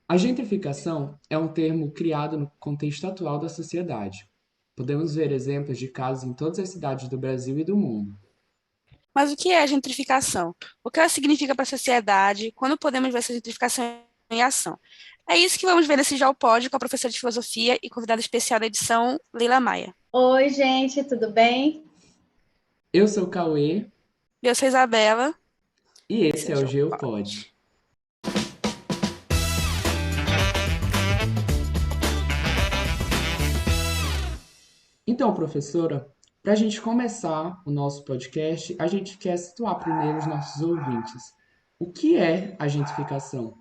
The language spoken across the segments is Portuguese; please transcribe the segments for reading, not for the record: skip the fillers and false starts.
A gentrificação é um termo criado no contexto atual da sociedade. Podemos ver exemplos de casos em todas as cidades do Brasil e do mundo. Mas o que é a gentrificação? O que ela significa para a sociedade? Quando podemos ver essa gentrificação em ação? É isso que vamos ver nesse Já o Pod com a professora de filosofia e convidada especial da edição, Leila Maia. Oi, gente, tudo bem? Eu sou o Cauê Eu sou a Isabela, e esse esse é é o o Já o Geopod. Pod. Então, professora, para a gente começar o nosso podcast, a gente quer situar primeiro os nossos ouvintes. O que é a gentrificação?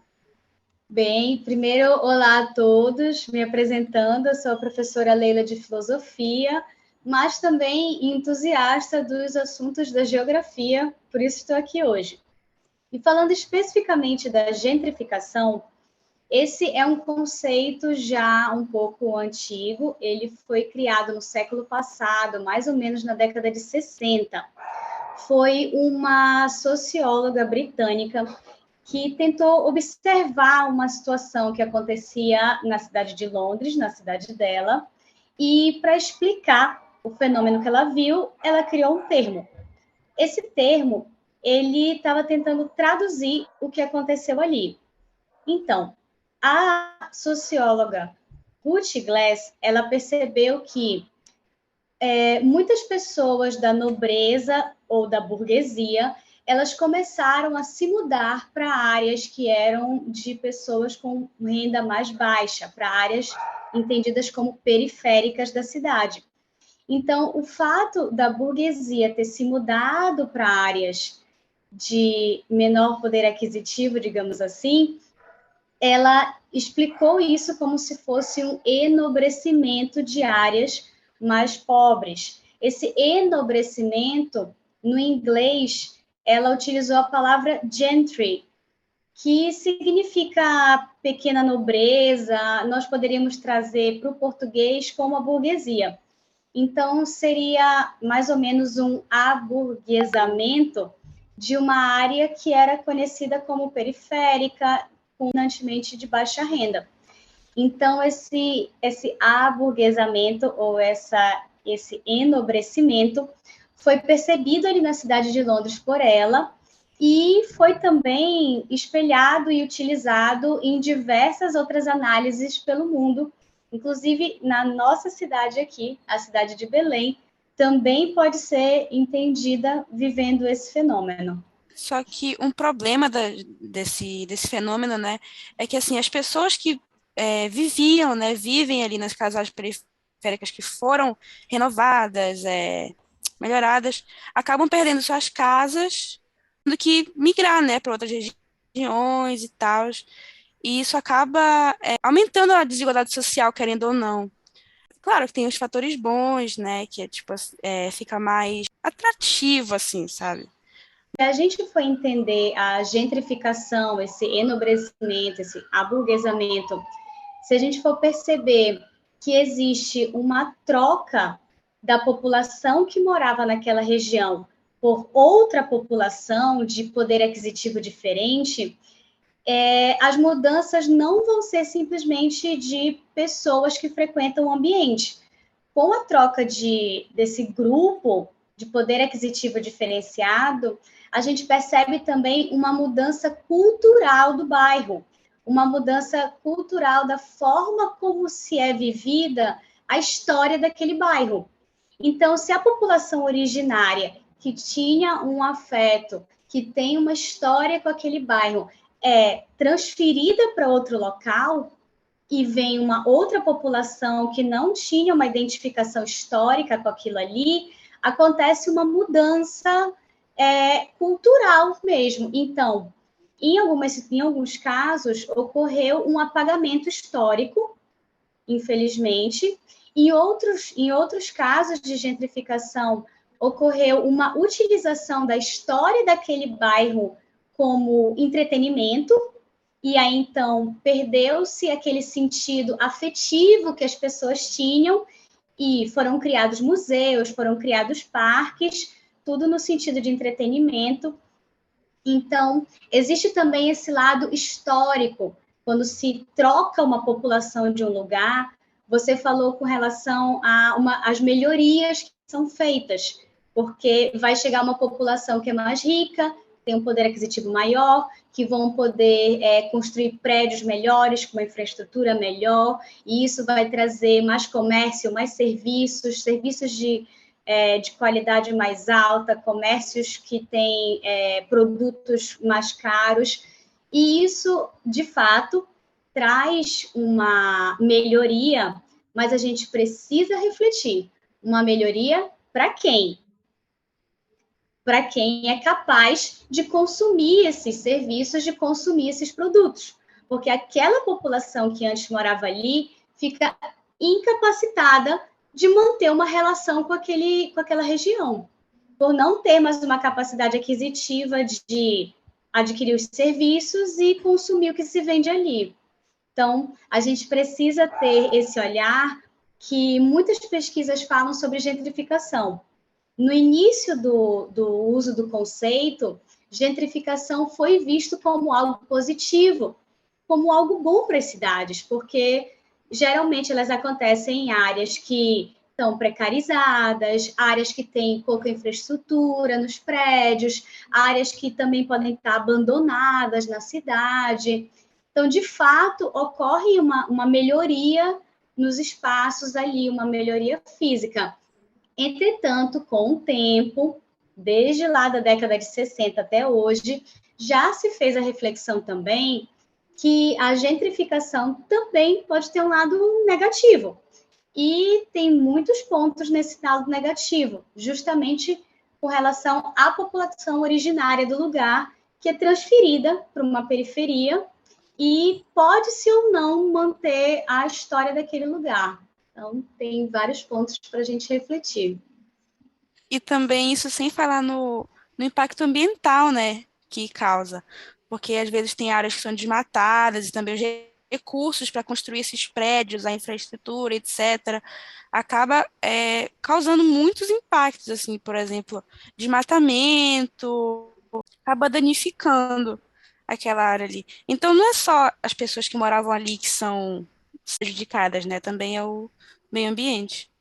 Bem, primeiro, olá a todos, me apresentando, eu sou a professora Leila de Filosofia, mas também entusiasta dos assuntos da geografia, por isso estou aqui hoje. E falando especificamente da gentrificação, esse é um conceito já um pouco antigo, ele foi criado no século passado, mais ou menos na década de 60. Foi uma socióloga britânica que tentou observar uma situação que acontecia na cidade de Londres, na cidade dela, e para explicar o fenômeno que ela viu, ela criou um termo. Esse termo, ele estava tentando traduzir o que aconteceu ali. Então, a socióloga Ruth Glass, ela percebeu que muitas pessoas da nobreza ou da burguesia, elas começaram a se mudar para áreas que eram de pessoas com renda mais baixa, para áreas entendidas como periféricas da cidade. Então, o fato da burguesia ter se mudado para áreas de menor poder aquisitivo, digamos assim, ela explicou isso como se fosse um enobrecimento de áreas mais pobres. Esse enobrecimento, no inglês, ela utilizou a palavra gentry, que significa pequena nobreza, nós poderíamos trazer para o português como a burguesia. Então, seria mais ou menos um aburguesamento de uma área que era conhecida como periférica, dominantemente de baixa renda. Então, esse aburguesamento ou esse enobrecimento foi percebido ali na cidade de Londres por ela e foi também espelhado e utilizado em diversas outras análises pelo mundo, inclusive na nossa cidade aqui, a cidade de Belém, também pode ser entendida vivendo esse fenômeno. Só que um problema desse fenômeno, né, é que assim as pessoas que viviam, né, vivem ali nas casas periféricas que foram renovadas, melhoradas, acabam perdendo suas casas, tendo que migrar, né, para outras regiões e tal. E isso acaba aumentando a desigualdade social, querendo ou não. Claro que tem os fatores bons, né, que é tipo fica mais atrativo, assim, sabe? Se a gente for entender a gentrificação, esse enobrecimento, esse aburguesamento, se a gente for perceber que existe uma troca da população que morava naquela região por outra população de poder aquisitivo diferente, as mudanças não vão ser simplesmente de pessoas que frequentam o ambiente. Com a troca desse grupo de poder aquisitivo diferenciado, a gente percebe também uma mudança cultural do bairro, uma mudança cultural da forma como se é vivida a história daquele bairro. Então, se a população originária que tinha um afeto, que tem uma história com aquele bairro, é transferida para outro local, e vem uma outra população que não tinha uma identificação histórica com aquilo ali, acontece uma mudança cultural mesmo. Então, em alguns casos, ocorreu um apagamento histórico, infelizmente. Em outros casos de gentrificação, ocorreu uma utilização da história daquele bairro como entretenimento, e aí então perdeu-se aquele sentido afetivo que as pessoas tinham e foram criados museus, foram criados parques, tudo no sentido de entretenimento. Então, existe também esse lado histórico quando se troca uma população de um lugar, você falou com relação às melhorias que são feitas, porque vai chegar uma população que é mais rica, tem um poder aquisitivo maior, que vão poder construir prédios melhores, com uma infraestrutura melhor, e isso vai trazer mais comércio, mais serviços, serviços de qualidade mais alta, comércios que têm produtos mais caros, e isso, de fato, traz uma melhoria, mas a gente precisa refletir. Uma melhoria para quem? Para quem é capaz de consumir esses serviços, de consumir esses produtos. Porque aquela população que antes morava ali fica incapacitada de manter uma relação com aquela região, por não ter mais uma capacidade aquisitiva de adquirir os serviços e consumir o que se vende ali. Então, a gente precisa ter esse olhar que muitas pesquisas falam sobre gentrificação. No início do uso do conceito, gentrificação foi visto como algo positivo, como algo bom para as cidades, porque geralmente elas acontecem em áreas que estão precarizadas, áreas que têm pouca infraestrutura nos prédios, áreas que também podem estar abandonadas na cidade. Então, de fato, ocorre uma melhoria nos espaços ali, uma melhoria física. Entretanto, com o tempo, desde lá da década de 60 até hoje, já se fez a reflexão também que a gentrificação também pode ter um lado negativo. E tem muitos pontos nesse lado negativo, justamente com relação à população originária do lugar, que é transferida para uma periferia e pode-se ou não manter a história daquele lugar. Então, tem vários pontos para a gente refletir. E também isso sem falar no impacto ambiental, né, que causa. Porque às vezes tem áreas que são desmatadas e também os recursos para construir esses prédios, a infraestrutura, etc., acaba causando muitos impactos, assim, por exemplo, desmatamento, acaba danificando aquela área ali. Então não é só as pessoas que moravam ali que são prejudicadas, né? Também é o meio ambiente.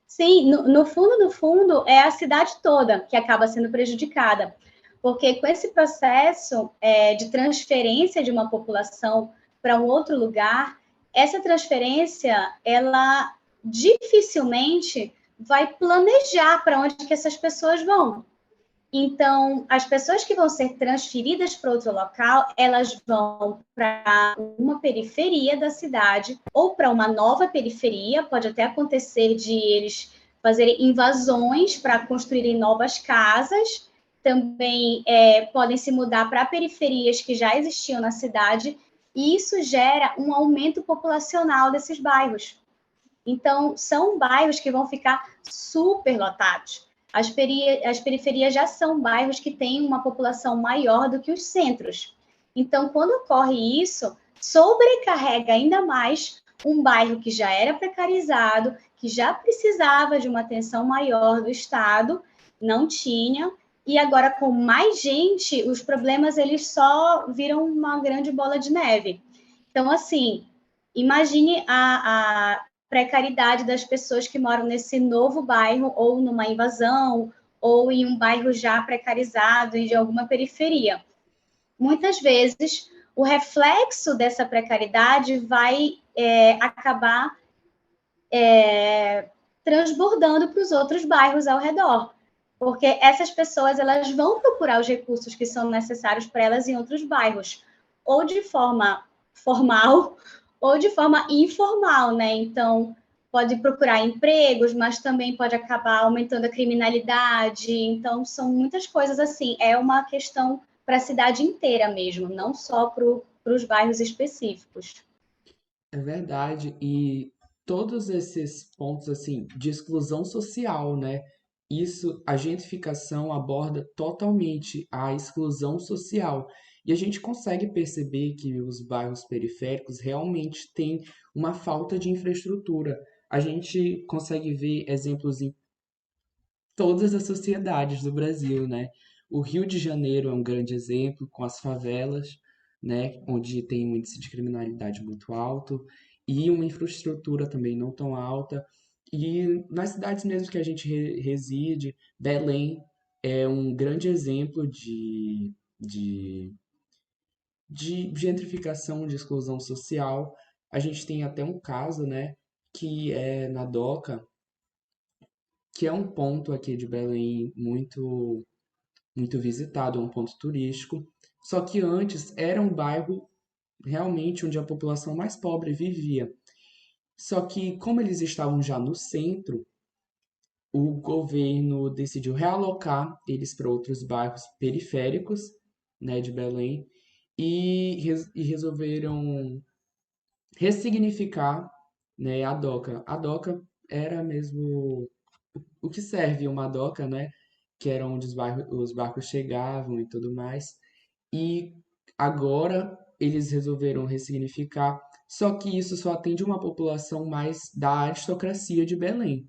Sim, no fundo, é a cidade toda que acaba sendo prejudicada, porque com esse processo de transferência de uma população para um outro lugar, essa transferência, ela dificilmente vai planejar para onde que essas pessoas vão. Então, as pessoas que vão ser transferidas para outro local, elas vão para uma periferia da cidade ou para uma nova periferia. Pode até acontecer de eles fazerem invasões para construírem novas casas. Também podem se mudar para periferias que já existiam na cidade. E isso gera um aumento populacional desses bairros. Então, são bairros que vão ficar super lotados. As periferias já são bairros que têm uma população maior do que os centros. Então, quando ocorre isso, sobrecarrega ainda mais um bairro que já era precarizado, que já precisava de uma atenção maior do Estado, não tinha, e agora com mais gente, os problemas eles só viram uma grande bola de neve. Então, assim, imagine a precariedade das pessoas que moram nesse novo bairro, ou numa invasão, ou em um bairro já precarizado e de alguma periferia. Muitas vezes, o reflexo dessa precariedade vai acabar transbordando para os outros bairros ao redor, porque essas pessoas elas vão procurar os recursos que são necessários para elas em outros bairros, ou de forma formal, ou de forma informal, né? Então, pode procurar empregos, mas também pode acabar aumentando a criminalidade. Então, são muitas coisas assim. É uma questão para a cidade inteira mesmo, não só para os bairros específicos. É verdade. E todos esses pontos assim de exclusão social, né? Isso, a gentrificação aborda totalmente a exclusão social. E a gente consegue perceber que os bairros periféricos realmente têm uma falta de infraestrutura. A gente consegue ver exemplos em todas as sociedades do Brasil, né? O Rio de Janeiro é um grande exemplo, com as favelas. né, onde tem um índice de criminalidade muito alto e uma infraestrutura também não tão alta. E nas cidades mesmo que a gente reside, Belém é um grande exemplo de gentrificação, de exclusão social. A gente tem até um caso, né, que é na Doca, que é um ponto aqui de Belém muito visitado, é um ponto turístico. Só que antes era um bairro realmente onde a população mais pobre vivia. Só que como eles estavam já no centro, o governo decidiu realocar eles para outros bairros periféricos, né, de Belém e resolveram ressignificar, né, a doca. A doca era mesmo o que serve uma doca, né, que era onde os barcos chegavam e tudo mais. E agora eles resolveram ressignificar, só que isso só atende uma população mais da aristocracia de Belém.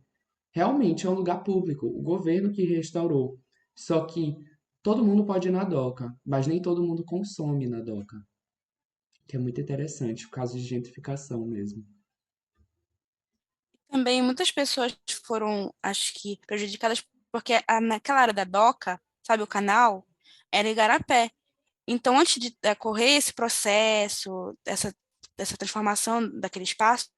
Realmente é um lugar público, o governo que restaurou. Só que todo mundo pode ir na doca, mas nem todo mundo consome na doca, que é muito interessante, o caso de gentrificação mesmo. Também muitas pessoas foram, acho que, prejudicadas porque naquela área da Doca, sabe, o canal, era igarapé. Então, antes de ocorrer esse processo, dessa transformação daquele espaço,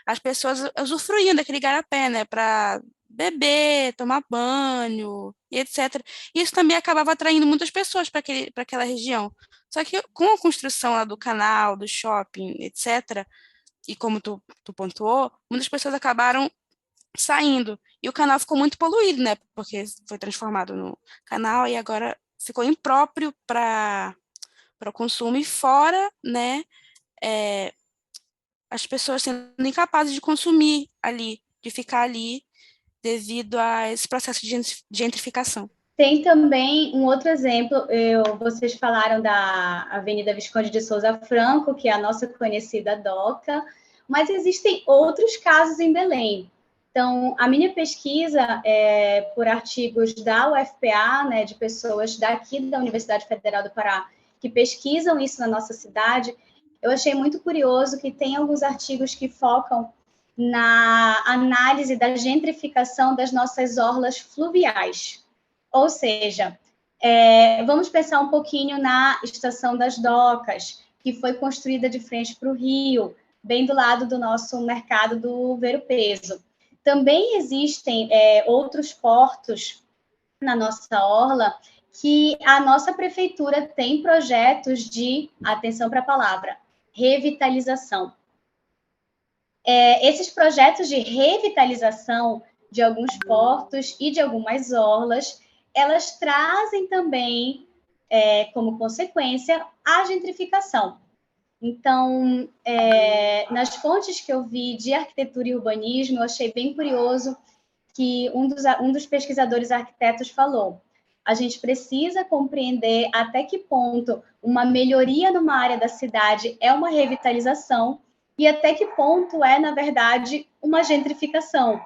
as pessoas usufruíam daquele igarapé, né, para beber, tomar banho, e etc. Isso também acabava atraindo muitas pessoas para aquela região. Só que com a construção lá do canal, do shopping, etc., e como tu pontuou, muitas pessoas acabaram saindo. E o canal ficou muito poluído, né? Porque foi transformado no canal e agora ficou impróprio para o consumo. E fora, né, é, as pessoas sendo incapazes de consumir ali, de ficar ali, devido a esse processo de gentrificação. Tem também um outro exemplo, vocês falaram da Avenida Visconde de Souza Franco, que é a nossa conhecida DOCA, mas existem outros casos em Belém. Então, a minha pesquisa por artigos da UFPA, né, de pessoas daqui da Universidade Federal do Pará, que pesquisam isso na nossa cidade, eu achei muito curioso que tem alguns artigos que focam na análise da gentrificação das nossas orlas fluviais. Ou seja, vamos pensar um pouquinho na Estação das Docas, que foi construída de frente para o rio, bem do lado do nosso mercado do Ver-o-Peso. Também existem outros portos na nossa orla que a nossa prefeitura tem projetos de, atenção para a palavra, revitalização. Esses projetos de revitalização de alguns portos e de algumas orlas, elas trazem também, como consequência, a gentrificação. Então, nas fontes que eu vi de arquitetura e urbanismo, eu achei bem curioso que um dos pesquisadores arquitetos falou: a gente precisa compreender até que ponto uma melhoria numa área da cidade é uma revitalização e até que ponto é, na verdade, uma gentrificação,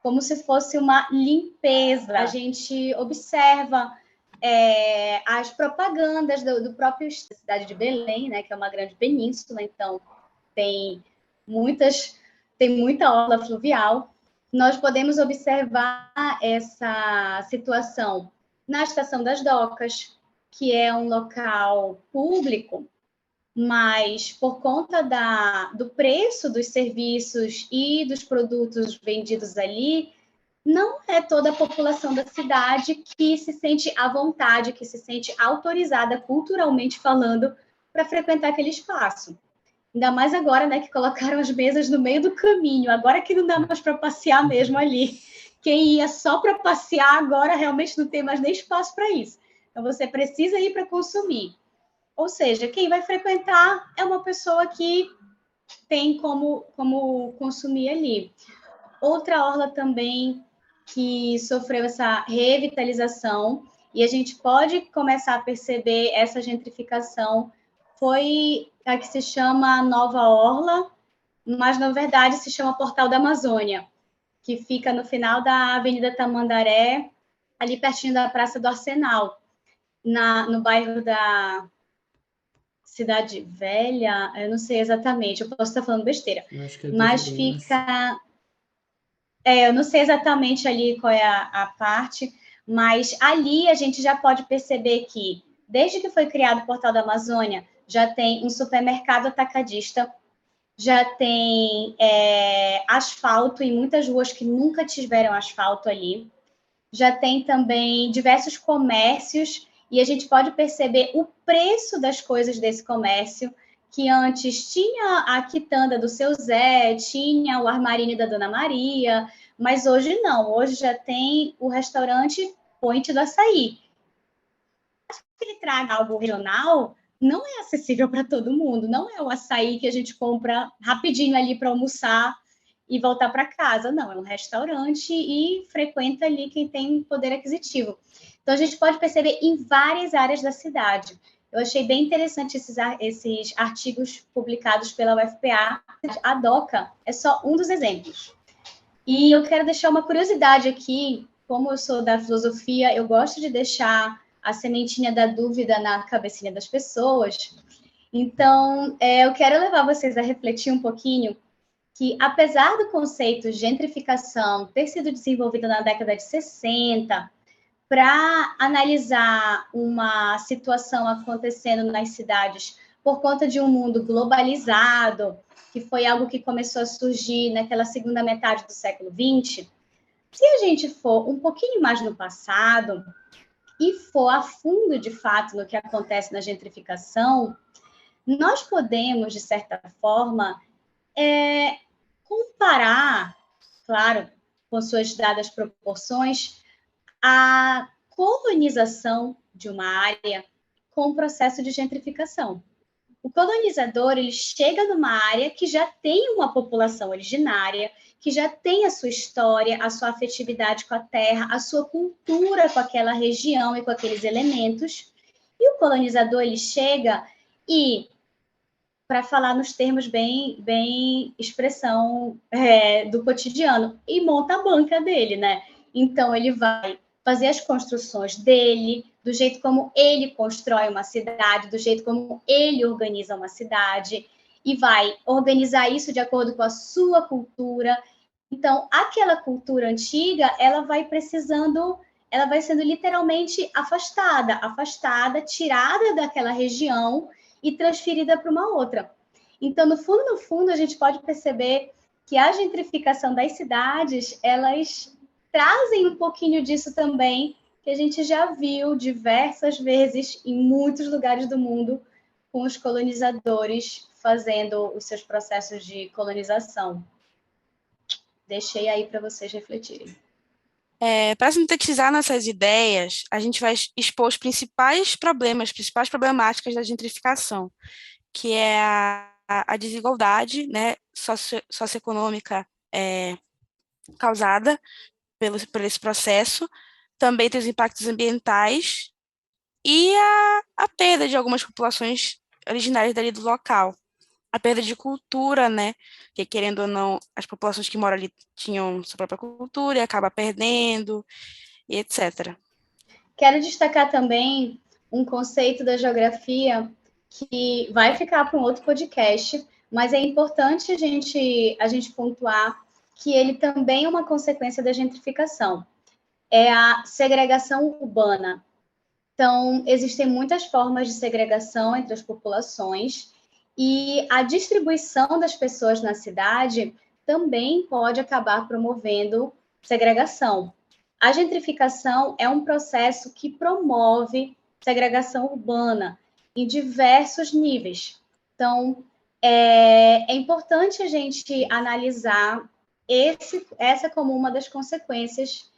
como se fosse uma limpeza. A gente observa as propagandas do próprio cidade de Belém, né, que é uma grande península, então tem muita orla fluvial. Nós podemos observar essa situação na Estação das Docas, que é um local público, mas por conta do preço dos serviços e dos produtos vendidos ali, não é toda a população da cidade que se sente à vontade, que se sente autorizada, culturalmente falando, para frequentar aquele espaço. Ainda mais agora, né, que colocaram as mesas no meio do caminho, agora que não dá mais para passear mesmo ali. Quem ia só para passear, agora realmente não tem mais nem espaço para isso. Então, você precisa ir para consumir. Ou seja, quem vai frequentar é uma pessoa que tem como consumir ali. Outra orla também que sofreu essa revitalização, e a gente pode começar a perceber essa gentrificação, foi a que se chama Nova Orla, mas na verdade se chama Portal da Amazônia, que fica no final da Avenida Tamandaré, ali pertinho da Praça do Arsenal, no bairro Cidade Velha, eu não sei exatamente, eu posso estar falando besteira, Eu acho que é mas Dorimas. fica... eu não sei exatamente ali qual é a parte, mas ali a gente já pode perceber que, desde que foi criado o Portal da Amazônia, já tem um supermercado atacadista, já tem asfalto em muitas ruas que nunca tiveram asfalto ali, já tem também diversos comércios, e a gente pode perceber o preço das coisas desse comércio, que antes tinha a quitanda do seu Zé, tinha o armarinho da Dona Maria, mas hoje não, hoje já tem o restaurante Point do Açaí. Se ele traga algo regional, não é acessível para todo mundo, não é o açaí que a gente compra rapidinho ali para almoçar e voltar para casa, não, é um restaurante e frequenta ali quem tem poder aquisitivo. Então a gente pode perceber em várias áreas da cidade. Eu achei bem interessante esses artigos publicados pela UFPA. A DOCA é só um dos exemplos. E eu quero deixar uma curiosidade aqui, como eu sou da filosofia, eu gosto de deixar a sementinha da dúvida na cabecinha das pessoas. Então, eu quero levar vocês a refletir um pouquinho que, apesar do conceito de gentrificação ter sido desenvolvido na década de 60 para analisar uma situação acontecendo nas cidades por conta de um mundo globalizado, que foi algo que começou a surgir naquela segunda metade do século XX, se a gente for um pouquinho mais no passado e for a fundo, de fato, no que acontece na gentrificação, nós podemos, de certa forma, comparar, claro, com suas dadas proporções, a colonização de uma área com o processo de gentrificação. O colonizador, ele chega numa área que já tem uma população originária, que já tem a sua história, a sua afetividade com a terra, a sua cultura com aquela região e com aqueles elementos. E o colonizador, ele chega e, para falar nos termos bem expressão do cotidiano, e monta a banca dele, né? Então, ele vai fazer as construções dele, do jeito como ele constrói uma cidade, do jeito como ele organiza uma cidade, e vai organizar isso de acordo com a sua cultura. Então, aquela cultura antiga, ela vai sendo literalmente afastada, tirada daquela região e transferida para uma outra. Então, no fundo, a gente pode perceber que a gentrificação das cidades, elas trazem um pouquinho disso também, que a gente já viu diversas vezes em muitos lugares do mundo, com os colonizadores fazendo os seus processos de colonização. Deixei aí para vocês refletirem. Para sintetizar nossas ideias, a gente vai expor os principais problemas, principais problemáticas da gentrificação, que é a desigualdade, né, socioeconômica causada por esse processo, também tem os impactos ambientais e a perda de algumas populações originárias dali do local. A perda de cultura, né, que querendo ou não, as populações que moram ali tinham sua própria cultura e acaba perdendo, e etc. Quero destacar também um conceito da geografia que vai ficar para um outro podcast, mas é importante a gente pontuar que ele também é uma consequência da gentrificação. É a segregação urbana. Então, existem muitas formas de segregação entre as populações e a distribuição das pessoas na cidade também pode acabar promovendo segregação. A gentrificação é um processo que promove segregação urbana em diversos níveis. Então, é importante a gente analisar essa como uma das consequências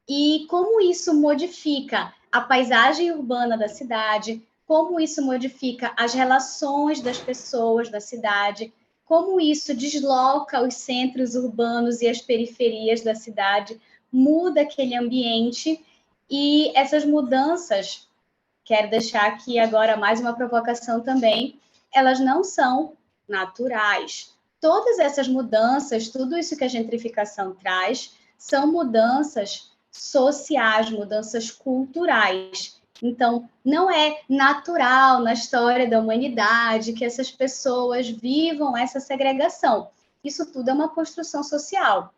e como isso modifica a paisagem urbana da cidade, como isso modifica as relações das pessoas da cidade, como isso desloca os centros urbanos e as periferias da cidade, muda aquele ambiente e essas mudanças, quero deixar aqui agora mais uma provocação também, elas não são naturais. Todas essas mudanças, tudo isso que a gentrificação traz, são mudanças sociais, mudanças culturais. Então, não é natural na história da humanidade que essas pessoas vivam essa segregação. Isso tudo é uma construção social.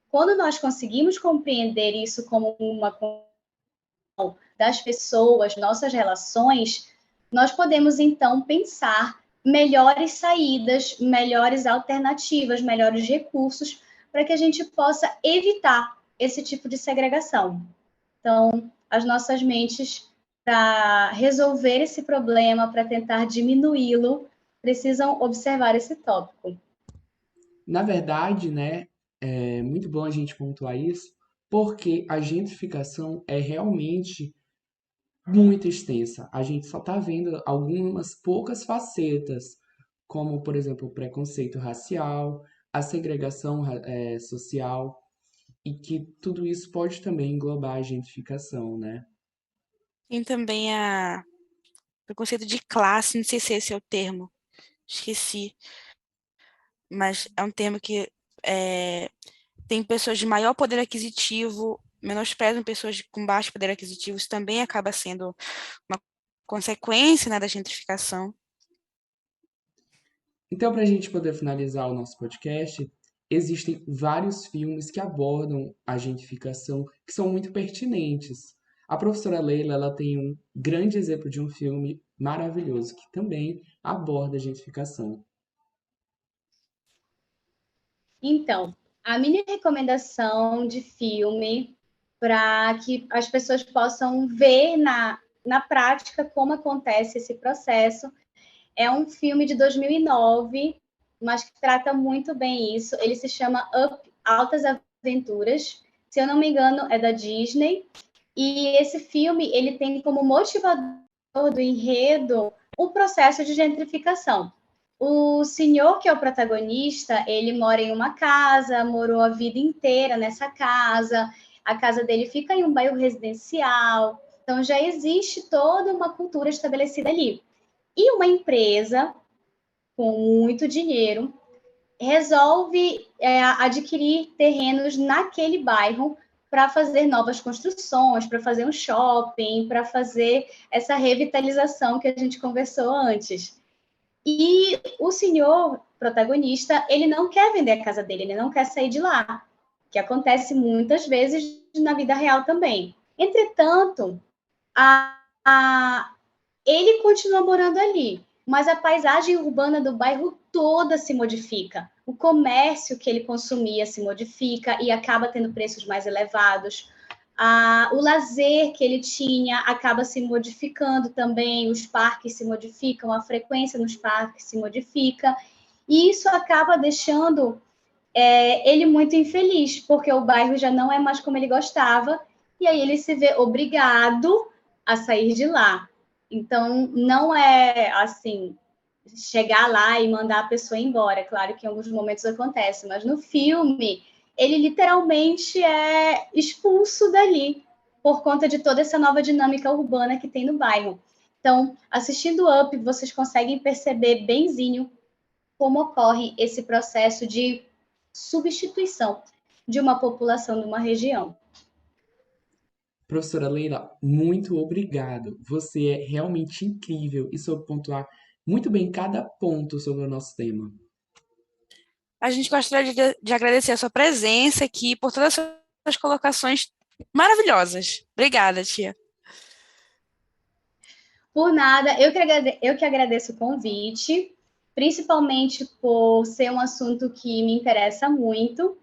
Quando nós conseguimos compreender isso como uma construção das pessoas, nossas relações, nós podemos então pensar melhores saídas, melhores alternativas, melhores recursos para que a gente possa evitar esse tipo de segregação. Então, as nossas mentes, para resolver esse problema, para tentar diminuí-lo, precisam observar esse tópico. Na verdade, né, é muito bom a gente pontuar isso, porque a gentrificação é realmente muito extensa. A gente só está vendo algumas poucas facetas, como, por exemplo, o preconceito racial, a segregação social, e que tudo isso pode também englobar a gentrificação, né? Tem também a preconceito de classe, não sei se esse é o termo, esqueci, mas é um termo que tem pessoas de maior poder aquisitivo, menosprezam pessoas com baixo poder aquisitivo, isso também acaba sendo uma consequência, né, da gentrificação. Então, para a gente poder finalizar o nosso podcast, existem vários filmes que abordam a gentrificação que são muito pertinentes. A professora Leila, ela tem um grande exemplo de um filme maravilhoso que também aborda a gentrificação. Então, a minha recomendação de filme para que as pessoas possam ver na prática como acontece esse processo é um filme de 2009, mas que trata muito bem isso. Ele se chama Up, Altas Aventuras. Se eu não me engano, é da Disney. E esse filme, ele tem como motivador do enredo o processo de gentrificação. O senhor que é o protagonista, ele mora em uma casa, morou a vida inteira nessa casa, a casa dele fica em um bairro residencial, então já existe toda uma cultura estabelecida ali. E uma empresa com muito dinheiro resolve adquirir terrenos naquele bairro para fazer novas construções, para fazer um shopping, para fazer essa revitalização que a gente conversou antes. E o senhor protagonista, ele não quer vender a casa dele, ele não quer sair de lá, que acontece muitas vezes na vida real também. Entretanto, ele continua morando ali, mas a paisagem urbana do bairro toda se modifica. O comércio que ele consumia se modifica e acaba tendo preços mais elevados. O lazer que ele tinha acaba se modificando também, os parques se modificam, a frequência nos parques se modifica, e isso acaba deixando ele muito infeliz, porque o bairro já não é mais como ele gostava, e aí ele se vê obrigado a sair de lá. Então, não é assim, chegar lá e mandar a pessoa embora. Claro que em alguns momentos acontece, mas no filme, ele literalmente é expulso dali por conta de toda essa nova dinâmica urbana que tem no bairro. Então, assistindo Up, vocês conseguem perceber benzinho como ocorre esse processo de substituição de uma população de uma região. Professora Leila, muito obrigado. Você é realmente incrível e soube pontuar muito bem cada ponto sobre o nosso tema. A gente gostaria de agradecer a sua presença aqui por todas as suas colocações maravilhosas. Obrigada, tia. Por nada, eu que agradeço o convite, principalmente por ser um assunto que me interessa muito.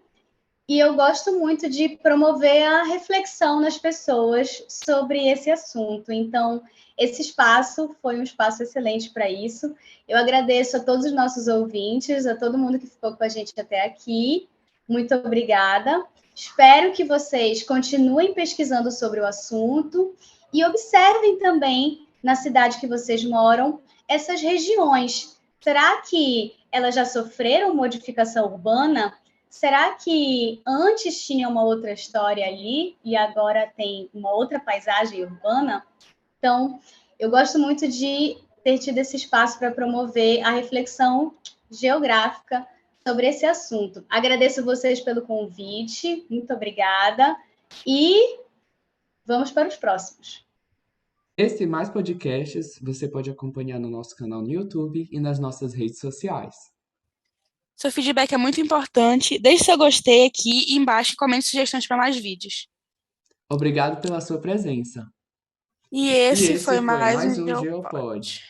E eu gosto muito de promover a reflexão nas pessoas sobre esse assunto. Então, esse espaço foi um espaço excelente para isso. Eu agradeço a todos os nossos ouvintes, a todo mundo que ficou com a gente até aqui. Muito obrigada. Espero que vocês continuem pesquisando sobre o assunto e observem também na cidade que vocês moram essas regiões. Será que elas já sofreram modificação urbana? Será que antes tinha uma outra história ali e agora tem uma outra paisagem urbana? Então, eu gosto muito de ter tido esse espaço para promover a reflexão geográfica sobre esse assunto. Agradeço vocês pelo convite, muito obrigada, e vamos para os próximos. Esse e mais podcasts você pode acompanhar no nosso canal no YouTube e nas nossas redes sociais. Seu feedback é muito importante. Deixe seu gostei aqui e embaixo e comente sugestões para mais vídeos. Obrigado pela sua presença. E E esse esse foi foi mais mais um um Geopod. Geopod.